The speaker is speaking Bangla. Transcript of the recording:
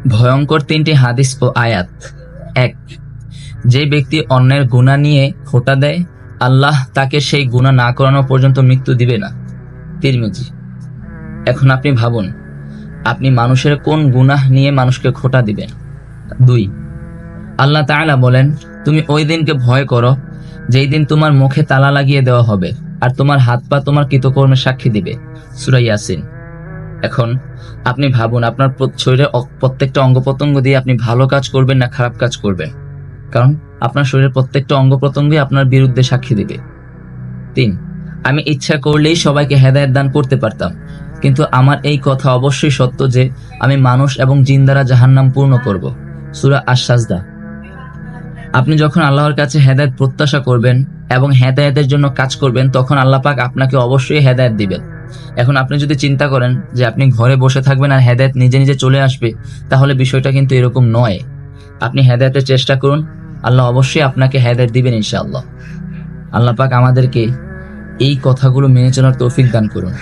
ভয়ঙ্কর তিনটি হাদিস ও আয়াত। ১, যে ব্যক্তি অন্যের গুনাহ নিয়ে খোঁটা দেয়, আল্লাহ তাকে সেই গুনাহ না করানো পর্যন্ত মৃত্যু দিবে না। তিরমিজি। এখন আপনি ভাবুন, আপনি মানুষের কোন গুনাহ নিয়ে মানুষকে খোঁটা দিবেন? 2, আল্লাহ তাআলা বলেন, তুমি ওই দিনকে ভয় করো যেই দিন তোমার মুখে তালা লাগিয়ে দেওয়া হবে আর তোমার হাত পা তোমার কৃতকর্মের সাক্ষী দিবে। সূরা ইয়াসিন। এখন আপনি ভাবুন, আপনার শরীরের প্রত্যেকটা অঙ্গ প্রত্যঙ্গ দিয়ে আপনি ভালো কাজ করবেন না খারাপ কাজ করবেন, কারণ আপনার শরীরের প্রত্যেকটা অঙ্গ প্রত্যঙ্গই আপনার বিরুদ্ধে সাক্ষী দিবে। 3, আমি ইচ্ছা করলেই সবাইকে হেদায়েত দান করতে পারতাম, কিন্তু আমার এই কথা অবশ্যই সত্য যে আমি মানুষ এবং জিন দ্বারা জাহান্নাম পূর্ণ করব। সূরা আশ-সাজদা। আপনি যখন আল্লাহর কাছে হেদায়েত প্রত্যাশা করবেন এবং হেদায়েতের জন্য কাজ করবেন, তখন আল্লাহ পাক আপনাকে অবশ্যই হেদায়েত দিবেন। এখন আপনি যদি চিন্তা করেন যে আপনি ঘরে বসে থাকবেন আর হেদায়েত নিজে নিজে চলে আসবে, তাহলে বিষয়টা কিন্তু এরকম নয়। আপনি হেদায়েতের চেষ্টা করুন, আল্লাহ অবশ্যই আপনাকে হেদায়েত দিবেন ইনশাআল্লাহ। আল্লাহ পাক আমাদেরকে এই কথাগুলো মেনে চলার তৌফিক দান করুন।